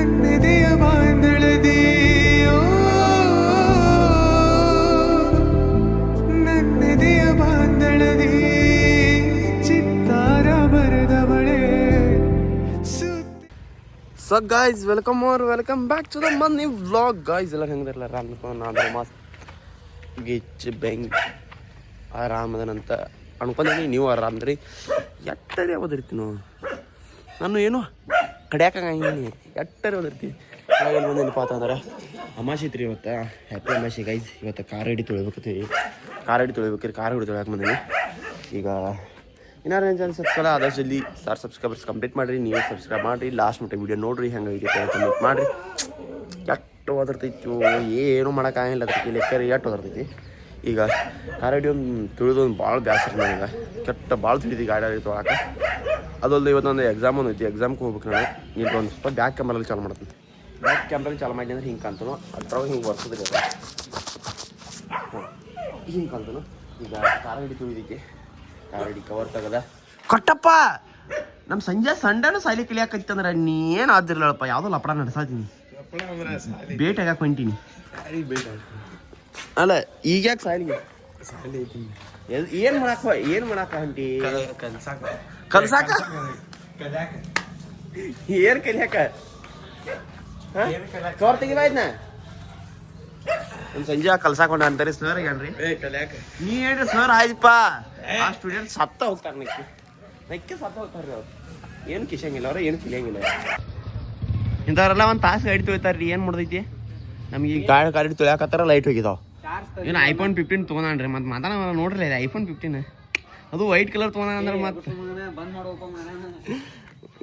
ನನ್ನೆದೆಯ ಬಾಂಧಳದಿ ನನ್ನೆದೆಯ ಬಾಂಧಳದಿ ಚಿತ್ತಾರ ಬರೆದವಳೆ. So guys welcome back to the Mani vlog. Guys ಎಲ್ಲ ಹೆಂಗಿರಲ್ಲ ಆರಾಮ್ ನಾನು ಮಸ್ತ್ ಗಿಚ್ ಬೆಂಗ್ ಆರಾಮದನಂತ ಅನ್ಕೊಂಡಿ. ನೀವು ಆರಾಮದ್ರಿ? ಎಟ್ಟರೆ ಓದಿರ್ತೀನಿ ನಾನು, ಏನು ಕಡ್ಯಾಕಂಗೀನಿ ಎಟ್ಟರೆ ಓದಿರ್ತೀನಿ. ಎಲ್ಲಿ ಬಂದೇನಪ್ಪ ಅಂತಂದ್ರೆ ಅಮಾಶೆ ಐತ್ರಿ ಇವತ್ತು. ಹ್ಯಾಪಿ ಅಮಾಶೆ ಗೈಸ್. ಇವತ್ತು ಕಾರ್ ಅಡಿ ತೊಳಿಬೇಕತ್ತೀವಿ. ಕಾರ್ ಹಿಡಿದು ತೊಳ್ಯಾಕೆ ಬಂದೀನಿ. ಈಗ ಏನಾರು ಏನು ಚಾನಲ್ ಸಬ್ಸ್ಕ್ರೈಬ್ ಆದಷ್ಟು ಜಲ್ದಿ ಸಬ್ಸ್ಕ್ರೈಬರ್ಸ್ ಕಂಪ್ಲೀಟ್ ಮಾಡಿರಿ. ನೀವು ಸಬ್ಸ್ಕ್ರೈಬ್ ಮಾಡಿರಿ, ಲಾಸ್ಟ್ ಮಟ್ಟ ವೀಡಿಯೋ ನೋಡಿರಿ, ಹೆಂಗೆ ಕಮೆಂಟ್ ಮಾಡಿರಿ. ಎಷ್ಟು ಓದಿರ್ತೈತಿ ಏನು ಮಾಡೋಕ್ಕಾಗಿಲ್ಲ ಅದಕ್ಕೆ ಲೆಕ್ಕರಿ ಎಷ್ಟು ಓದಿರ್ತೈತಿ. ಈಗ ಗಾಡಿ ಒಂದು ತಿಳಿದೊಂದು ಭಾಳ ಬ್ಯಾಸರ ನನಗೆ, ಭಾಳ ತಿಳಿದಿ ಗಾಡಿ ತೊಗೊಳಕ್ಕೆ. ಅದೊಂದು ಇವತ್ತೊಂದು ಎಕ್ಸಾಮ್ ಒಂದು ಐತಿ, ಎಕ್ಸಾಮ್ಗೆ ಹೋಗ್ಬೇಕು ನಾನು. ಈಗ ಒಂದು ಸ್ವಲ್ಪ ಬ್ಯಾಕ್ ಕ್ಯಾಮ್ರಲ್ಲಿ ಚಾಲು ಮಾಡ್ತೀನಿ. ಬ್ಯಾಕ್ ಕ್ಯಾಮ್ರಲ್ಲಿ ಚಾಲು ಮಾಡಿ ಅಂದ್ರೆ ಹಿಂಗೆ ಕಾಣ್ತಾನು, ಅದ್ರೊಳಗೆ ಹಿಂಗೆ ವರ್ಷದ್ರಿ ಅದು ಹಿಂಗೆ ಕಾಣ್ತಾನು. ಈಗ ಕಾರ ಗಾಡಿ ತುಳಿದಿಕ್ಕೆ ಕಾರ ಗಾಡಿ ಕವರ್ ತಗದ ಕೊಟ್ಟಪ್ಪ. ನಮ್ಮ ಸಂಜೆ ಸಂಡೇನು ಸಾಲಿ ಕಲಿಯಾಕೈತಂದ್ರೆ ನೀ ಏನು ಆದಿರ್ಲಪ್ಪ, ಯಾವುದೋ ಲಪಡ ನಡೆಸಾತೀನಿ, ಬೇಟ್ ಆಗಾಕ ಹೊಂಟೀನಿ. ಅಲ್ಲ ಈಗ ಯಾಕೆ ಸಾಲಿಗೆ ಏನು ಮಾಡಾಕ ಹೊಂಟಿ? ಕಲ್ಸಾಕ ಏನು ಕಲಿಯಾಕ ಕವರ್ ತೆಗಿಬಾಯ್ನ ಒಂದು ಸಂಜೆ ಕಲ್ಸಾಕೊಂಡ ಅಂತಾರೆ ಸರ್. ಏನ್ರಿ ನೀ ಹೇಳ್ರಿ ಸರ್ ಆಯ್ತಪ್ಪ. ಆ ಸ್ಟೂಡೆಂಟ್ ಸತ್ತ ಹೋಗ್ತಾರೆ, ನಕ್ಕೆ ಸತ್ತ ಹೋಗ್ತಾರೆ ಅವ್ರು. ಏನು ಕಿಶಂಗಿಲ್ಲ ಅವ್ರ, ಏನು ಕಲಿಯಂಗಿಲ್ಲ ಇಂಥವ್ರೆಲ್ಲ ಒಂದು ತಾಸು ಗಾಡಿ ತೊಳಿತಾರೆ ರೀ. ಏನು ಮಾಡ್ದೈತಿ ನಮ್ಗೆ ಈಗ ಗಾಡಿ ತೊಳ್ಯಾಕತ್ತಾರ ಲೈಟ್ ಹೋಗಿದಾವ. ಏನು iPhone 15 ತೊಗೊಂಡ್ರಿ ಮತ್ತೆ ಮಾತಾಡ ನೋಡ್ರಿ. iPhone 15 ಅದು ವೈಟ್ ಕಲರ್ ತೊಗೊಂಡ ಅಂದ್ರೆ ಮತ್ತೆ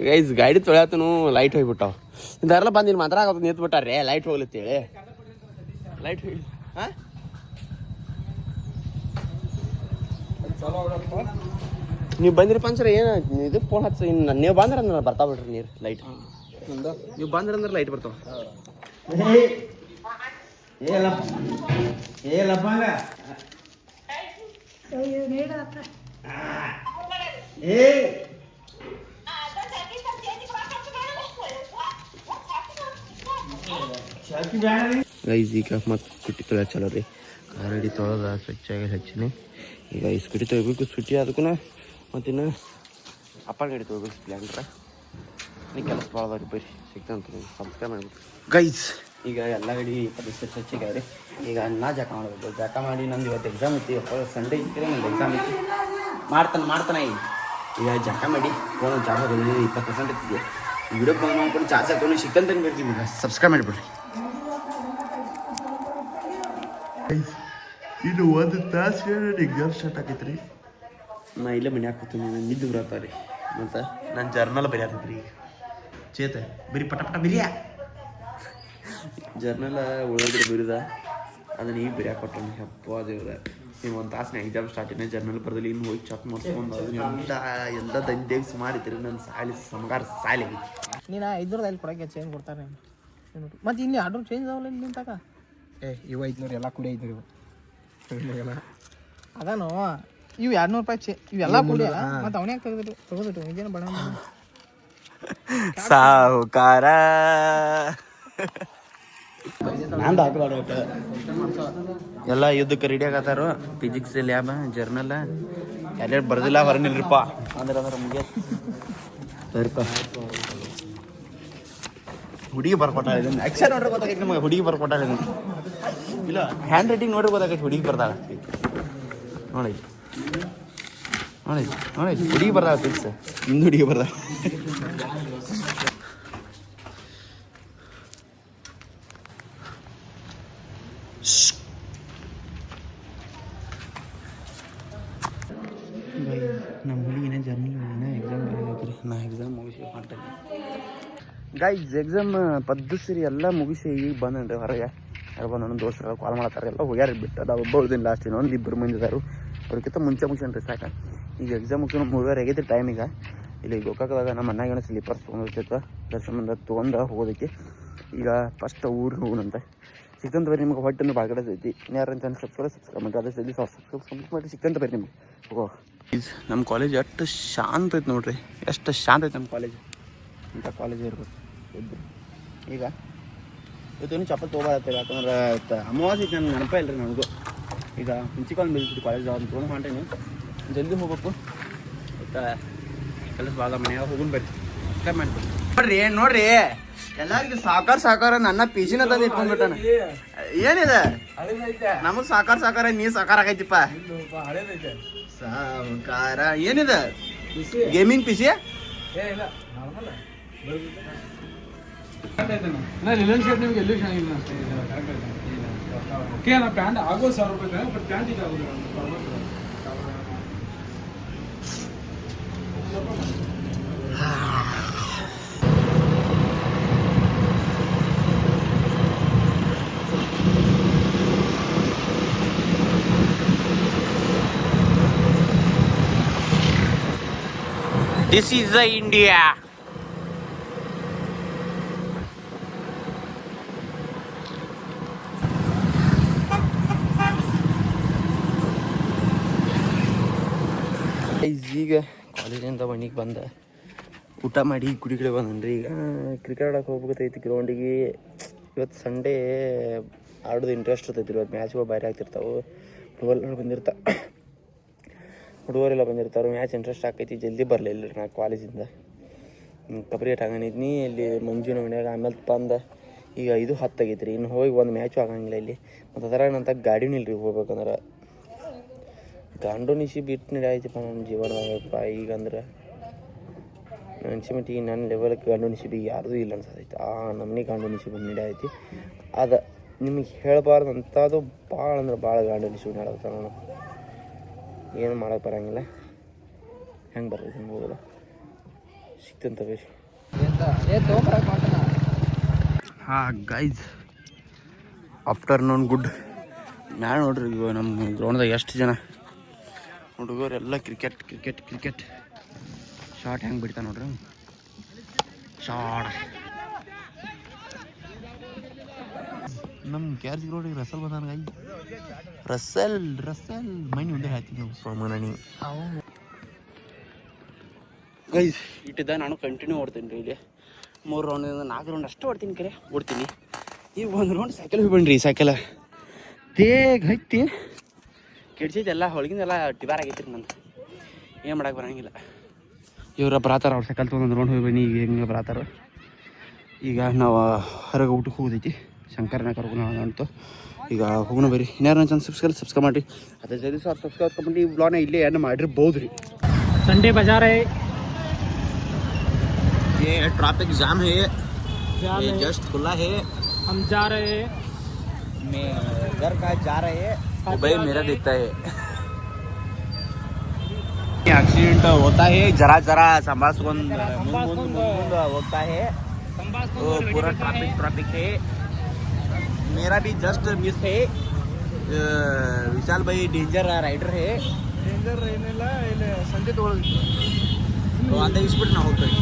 ಗೈಸ್ ಗಾಡಿ ತೊಳ್ಯಾತನು ಲೈಟ್ ಹೋಗ್ಬಿಟ್ಟಾವ. ಇಂಥವ್ರೆಲ್ಲ ಬಂದು ಇಲ್ಲಿ ಮಾತಾಡ ನಿಂತ್ಬಿಟ್ಟಾರೆ ಲೈಟ್ ಹೋಗ್ಲತ್ತೇಳಿ. ಲೈಟ್ ಹೋಗಿ ಹಾಂ ನೀವು ಬಂದಿರಪ್ಪ ಅನ್ಸರ ಏನು ಇದು ಫೋನ್ ಹಚ್ಚ. ಇನ್ನು ನೀವು ಬಂದ್ರೆ ಬರ್ತಾವ ಬಿಡ್ರಿ ನೀರು ಲೈಟ್. ನೀವು ಬಂದ್ರೆ ಲೈಟ್ ಬರ್ತಾವ. ಗೈಸ್ ಈಗ ಮತ್ತೆ ಸ್ಕೂಟಿ ತೊಳೆಯ ಚಲೋ ರೀ. ಕಾರ್ ಗಾಡಿ ತೊಳೆದ ಸ್ವಚ್ಛಾಗಿ ಹಚ್ಚಿನಿ. ಈಗ ಈ ಸ್ಕೂಟಿ ತೊಗೋಬೇಕು. ಸ್ಕೂಟಿ ಅದಕ್ಕೂ ಮತ್ತಿನ್ನು ಅಪ್ಪನ ಗಾಡಿ ತೊಗೋಬೇಕು ಸ್ಪ್ಲೆಂಡ್ರ. ನೀ ಕೆಲಸ ಭಾಳ ಅದಾವ ರೀ, ಬರೀ ಸಿಗ್ತಂತ ಸಬ್ಸ್ಕ್ರೈಬ್ ಮಾಡ್ಬೇಕು ಗೈಸ್. ಈಗ ಎಲ್ಲ ಗಾಡಿ ಪರಿಸ್ಥಿತಿ ಸ್ವಚ್ಛಾಗ್ಯಾವ. ಈಗ ನಾ ಜಕ ಮಾಡಬೇಕು. ಜಕ ಮಾಡಿ ನಂದು ಇವತ್ತು ಎಕ್ಸಾಮ್ ಐತಿ. ಸಂಡೇ ಇತ್ತು ನಂದು ಎಕ್ಸಾಮ್ ಐತಿ. ಮಾಡ್ತಾನೆ ಈಗ ಜಕ ಮಾಡಿ ಫೋನ್ ಚಾರ್ಜ್ ಹಾಕೋದು 20% ಇರ್ತಿದೆ. ವಿಡಿಯೋ ಫೋನ್ ಮಾಡ್ಕೊಂಡು ಚಾರ್ಜ್ ಹಾಕೊಂಡು ಸಿಕ್ಕಂತ ಬರ್ತೀವಿ. ಈಗ ಸಬ್ಸ್ಕ್ರೈಬ್ ಮಾಡಿಬಿಡ್ರಿ. ಇನ್ನು ಒಂದು ತಾಸು ಎಕ್ಸಾಮ್ ಸ್ಟಾರ್ಟ್ ಆಗೈತೆ ರೀ. ನಾ ಇಲ್ಲೇ ಮನೆ ಹಾಕೋತೀನಿ. ನಾನು ನಿದ್ದು ಬರತ್ತಾರೆ ರೀ. ಮತ್ತು ನಾನು ಜರ್ನಲ್ ಬರೆಯತ್ರಿ. ಈಗ ಚೇತ ಬರೀ ಪಟ ಬಿರಿಯ ಜರ್ನಲ್ ಉಳಿದ್ರೆ ಬಿರಿದ ಅದನ್ನ ಈಗ ಬರೆಯಾಕ ಕೊಟ್ಟೆ. ಹಪ್ಪ ದೇವ್ರ ನೀವು ಒಂದು ತಾಸು ಎಕ್ಸಾಮ್ ಸ್ಟಾರ್ಟ್ ಇದೆ. ಜರ್ನಲ್ ಬರ್ದಲ್ಲಿ ಇನ್ನು ಹೋಗಿ ಚೆಕ್ ಮಾಡ್ಸ್ಕೊಂಡು ಅದನ್ನ ಎಲ್ಲ ದಂಧೆಗೆ ಸುಮಾರು ಐತ್ರಿ. ನನ್ನ ಸಮಗಾರ ಸಾಲಿ ಆಗೈತಿ. ನೀನು 500 ಅಲ್ಲಿ ಕೊಡೋಕ್ಕೆ ಚೇಂಜ್ ಕೊಡ್ತಾರೆ ಮತ್ತು ಇಲ್ಲಿ ಆರ್ಡ್ರ್ ಚೇಂಜ್ ಆಗಲ್ಲ ನಿಂತಾಗ. ಇವು 500 ಎಲ್ಲ ಕೂಡಿ 500 ಅದಾನು ಇವು 200 ರೂಪಾಯಿ ಇವೆಲ್ಲ ಕೂಡಿ ಮತ್ತು ಅವನ್ಯಾಕೆ ತೆಗೆದಿಟ್ಟು ಇದೇನು ಬಡ ಸಾಹುಕಾರ ಎಲ್ಲ ಯುದ್ಧಕ್ಕೆ ರೆಡಿ ಆಗತ್ತಾರು. ಫಿಸಿಕ್ಸ್ ಲ್ಯಾಬ್ ಜರ್ನಲ್ ಯಾರ್ಯಾರು ಬರ್ದಿಲ್ಲ ಹೊರನಿಲ್ರಿಪ್ಪ ಅಂದ್ರೆ ಮುಗಿಯ ಸರಿಪ. ಹುಡುಗಿ ಬರ್ಕೊಟ್ಟಾಳ ಇದನ್ನು ಅಕ್ಷರ ನೋಡ್ರಿ ಗೊತ್ತಾಗೈತಿ ನಮಗೆ. ಹುಡುಗಿ ಬರ್ಕೊಟ್ಟಾಳ ಇದನ್ನು ಇಲ್ಲ ಹ್ಯಾಂಡ್ ರೈಟಿಂಗ್ ನೋಡ್ರಿ ಗೊತ್ತಾಗೈತಿ. ಹುಡುಗಿ ಬರ್ತಾಳ ನೋಡಿ ಹುಡುಗಿ ಬರ್ತಾಳ ಫಿಕ್ಸ್. ಇನ್ನು ಹುಡುಗಿ ಬರ್ತಾಳ. ನಮ್ಮ ಹುಡುಗಿನ ಜರ್ನಲ್ ಎಕ್ಸಾಮ್ ಬರೀ. ನಾ ಎಕ್ಸಾಮ್ ಮುಗಿಸಿ ಮಾಡ್ತೇನೆ ಗೈಸ್. ಎಕ್ಸಾಮ್ ಪದ್ಧತಿ ಎಲ್ಲ ಮುಗಿಸಿ ಈಗ ಬಂದನ್ರಿ ಹೊರಗೆ. ಯಾರು ಬಂದು ನನ್ನ ದೋಸ್ತರು ಕಾಲ್ ಮಾಡ್ತಾರೆ. ಎಲ್ಲ ಹೋಗ್ಯಾರ ಬಿಟ್ಟು ಅದು ಒಬ್ಬ ಉಳ್ದಿನ ಲಾಸ್ಟ್ ಇನ್ನೊಂದು 2 ಮಂದಿ ಇದ್ದಾರೆ. ಅವ್ರಿಗಿಂತ ಮುಂಚೆ ಮುಗಿಸ್ರಿ ಸಾಕ. ಈಗ ಎಕ್ಸಾಮ್ ಮುಗಿಸೋ 3:30 ಆಗೈತಿ ಟೈಮ್. ಈಗ ಇಲ್ಲಿ ಗೋಕಾಕದಾಗ ನಮ್ಮ ಅಣ್ಣಗೇನೋ ಸ್ಲೀಪರ್ಸ್ ತೊಗೊಂಡಿರ್ತೈತೆ ದರ್ಶನ ತೊಗೊಂಡು ಹೋಗೋದಕ್ಕೆ. ಈಗ ಫಸ್ಟ್ ಊರಿಗೆ ಹೋಗೋಣಂತ ಸಿಕ್ಕಂತ ಬರೀ. ನಿಮ್ಗೆ ಹೊಟ್ಟೆನ್ನು ಭಾಳ ಕಡೆ ಐತಿ. ಯಾರು ಅಂತ ಸಬ್ಸ್ಕ್ರೈಬ್ ಮಾಡಿ ಅದಷ್ಟು ಜಲ್ದಿ ಸಬ್ಸ್ಕ್ರೈಬ್ ಕಂಪ್ಲೀಟ್ ಮಾಡಿ ಸಿಕ್ಕಂತ ಬರೀ ನಿಮ್ಗೆ. ಹೋಗೋ ನಮ್ಮ ಕಾಲೇಜ್ ಎಷ್ಟು ಶಾಂತ ಐತೆ ನೋಡ್ರಿ. ಎಷ್ಟು ಶಾಂತ ಐತೆ ನಮ್ಮ ಕಾಲೇಜ್. ಇಂಥ ಕಾಲೇಜ್ ಇರ್ಬೇಕು. ಈಗ ಇವತ್ತೇನು ಚಪ್ಪಲ್ ತೊಗೊಬಾರತ್ತೀರಿ ಯಾಕಂದ್ರೆ ಅಮಾವಾಸ್ಯೆ ಐತೆ ನನಗೆ ನೆನಪೇ ಇಲ್ಲರಿ ನನಗೂ. ಈಗ ಪ್ರಿನ್ಸಿಪಾಲ್ ಬಿದ್ದಿತ್ತು ಕಾಲೇಜ್ ಅವ್ನು ತೊಗೊಂಡು ಹೊಂಟೇನಿ, ಜಲ್ದಿ ಹೋಗ್ಬೇಕು. ಆಯ್ತಾ ಕೆಲಸ ಭಾಳ ಮನೆಯಾಗ ಹೋಗೋಣ ಬರ್ರಿ. ಸಬ್ಸ್ಕ್ರೈಬ್ ಮಾಡ್ತೀನಿ ನೋಡ್ರಿ ಎಲ್ಲರಿಗೂ ಸಾಕಾರ ನನ್ನ ಪಿಸಿನ ತಂದು ಇಟ್ಕೊಂಡ್ಬಿಟ್ಟಾನ. ಏನಿದೆ ನಮಗ್ ಸಾಕಾರ ನೀ ಸಾಕಾರ ಆಗೈತಿಪ್ಪ. ಸಾಕಾರ ಏನಿದೆ ಗೇಮಿಂಗ್ ಪಿಸಿ? ರಿಲಯನ್ಸ್ ನಿಮ್ಗೆ ಎಲ್ಲೂ ಚೆನ್ನಾಗಿಲ್ಲ ಓಕೆ. ನಾ ಪ್ಯಾಂಟ್ ಆಗೋದು 1000 ರೂಪಾಯಿ, ಬಟ್ ಪ್ಯಾಂಟ್ ಈಗ ಆಗೋದು This is the India. ಈಗ ಕಾಲೇಜಿಂದ ಮನೆಗೆ ಬಂದೆ, ಊಟ ಮಾಡಿ ಗುಡಿ ಕಡೆ ಬಂದನ್ರಿ. ಈಗ ಕ್ರಿಕೆಟ್ ಆಡೋಕೆ ಹೋಗ್ಬೇಕೈತಿ ಗ್ರೌಂಡಿಗೆ. ಇವತ್ತು ಸಂಡೇ ಆಡೋದು ಇಂಟ್ರೆಸ್ಟ್ ಇರ್ತೈತಿ. ಇವತ್ತು ಮ್ಯಾಚ್ಗಳು ಭಾರಿ ಆಗ್ತಿರ್ತಾವೆ. ಹುಡುಗರೆಲ್ಲ ಬಂದಿರ್ತಾರೆ. ಮ್ಯಾಚ್ ಇಂಟ್ರೆಸ್ಟ್ ಆಕೈತಿ. ಜಲ್ದಿ ಬರಲಿಲ್ಲ ನಾ ಕಾಲೇಜಿಂದ. ಕಬಡ್ಡಿ ಆಟ ಆಗನಿದ್ನಿ ಇಲ್ಲಿ ಮಂಜುನ ಮನ್ಯಾಗ. ಆಮೇಲೆ ಬಂದ ಈಗ 5:10 ಆಗೈತಿ ರೀ. ಇನ್ನು ಹೋಗಿ ಒಂದು ಮ್ಯಾಚು ಆಗಂಗಿಲ್ಲ ಇಲ್ಲಿ. ಮತ್ತು ಅದರಾಗ ನಂತ ಗಾಡಿನೂ ಇಲ್ರಿ ಹೋಗ್ಬೇಕಂದ್ರೆ. ಗಂಡು ನಿಶಿ ಬಿಟ್ಟು ನಡೆಯೈತಿಪ್ಪ ನನ್ನ ಜೀವನದಾಗಪ್ಪ. ಈಗಂದ್ರೆ ಅನ್ಸಿಮಟ್ಟಿಗೆ ನನ್ನ ಲೆವೆಲ್ಗೆ ಗಂಡು ನಿಶಿಬಿ ಯಾರ್ದು ಇಲ್ಲ ಅನ್ಸತೈತಿ. ಆ ನಮ್ಮನೆ ಗಂಡು ನಿಶಿಬಿ ನಡೆಯೈತಿ. ಅದು ನಿಮಗೆ ಹೇಳಬಾರ್ದು ಅಂಥದ್ದು ಭಾಳ ಅಂದ್ರೆ ಭಾಳ ಗಂಡು ನಿಶಿಬಿ ನಡೆಯುತ್ತೆ. ನಾನು ಏನು ಮಾಡೋಕೆ ಬರೋಂಗಿಲ್ಲ. ಹೆಂಗೆ ಬರ್ತೈತಿ ಹೆಂಗೆ ಹೋಗೋದು ಸಿಕ್ತಂತ ಬೇರೆ. ಹಾಂ ಗೈಸ್, ಆಫ್ಟರ್ನೂನ್ ಗುಡ್. ಮ್ಯಾಲೆ ನೋಡ್ರಿ ಇವಾಗ ನಮ್ಮ ಗ್ರೌಂಡ್ದಾಗ ಎಷ್ಟು ಜನ ಹುಡುಗರೆಲ್ಲ ಕ್ರಿಕೆಟ್ ಶಾರ್ಟ್ ಹೆಂಗೆ ಬಿಡ್ತಾ ನೋಡ್ರಿ. ಶಾರ್ಟ್ ನಮ್ಮ ಕ್ಯಾರ್ಜ್ ಗ್ರೌಂಡಿಗೆ ರಸಲ್ ಬಂದಾನ ಗೈ. ರಸಲ್ ಮೈಂಡ್ ಒಂದೇ ಹೇಳ್ತೀನಿ ಸೋಮನಿ ಗೈಸ್. ಇಟ್ಟಿದ್ದ ನಾನು ಕಂಟಿನ್ಯೂ ಓಡ್ತೀನಿ ರೀ. ಇಲ್ಲಿ 3 ರೌಂಡಿಂದ 4 ರೌಂಡ್ ಅಷ್ಟೇ ಓಡ್ತೀನಿ. ಈಗ 1 ರೌಂಡ್ ಸೈಕಲ್ ಹೋಗಿ ಬನ್ನಿರಿ. ಸೈಕಲ್ ತೇಗ್ ಹತ್ತಿ ಕೆಡ್ಸೈತಿ ಎಲ್ಲ ಹೊಳಗಿಂದೆಲ್ಲ ಟಿಬಾರ್ ಆಗೈತಿ ರೀ. ನಂದು ಏನು ಮಾಡಕ್ಕೆ ಬರೋಂಗಿಲ್ಲ. ಇವ್ರ ಬರಾತಾರ, ಅವ್ರು ಸೈಕಲ್ ತೊಗೊಂಡು 1 ರೌಂಡ್ ಹೋಗಿ ಬನ್ನಿ. ಈಗ ಹೆಂಗೆ ಬರಾತಾರ. ಈಗ ನಾವು ಹೊರಗೆ ಊಟಕ್ಕೆ ಹೋಗೋದೈತಿ. ಶಂಕರನ ಕರ್ಕೊಂಡು ಅಂತು. ಈಗ ಹೋಗೋಣ ಬರ್ರಿ. ಇನ್ಯಾರು ನನ್ನ ಚಾನಲ್ ಸಬ್ಸ್ಕ್ರೈಬ್ ಮಾಡಿರಿ. ಅದೇ ಜಲ್ದಿ ಸಬ್ಸ್ಕ್ರೈಬ್ ಮಾಡ್ಕೊಂಡು ಈ ಬ್ಲಾಗ್ನ ಇಲ್ಲೇ ಏನು ಮಾಡಿರ್ಬೋದು ರೀ. संडे बाजार है, ये ट्रैफिक जाम है, ये जस्ट खुला है. हम जा रहे हैं. मैं घर का जा रहे हैं. भाई मेरा दिखता है एक्सीडेंट होता है. जरा संभास्ಕೊಂಡು ಮುಂದೆ ಹೋಗ್ತಾ है. वो पूरा ट्रैफिक है. मेरा भी जस्ट मिस है. विशाल भाई डेंजर राइडर है. डेंजर ಏನಿಲ್ಲ, ಇಲ್ಲಿ ಸಂಜೆ ತಗೊಳ್ಳಿ. तो अंदर इस पर ना होता है.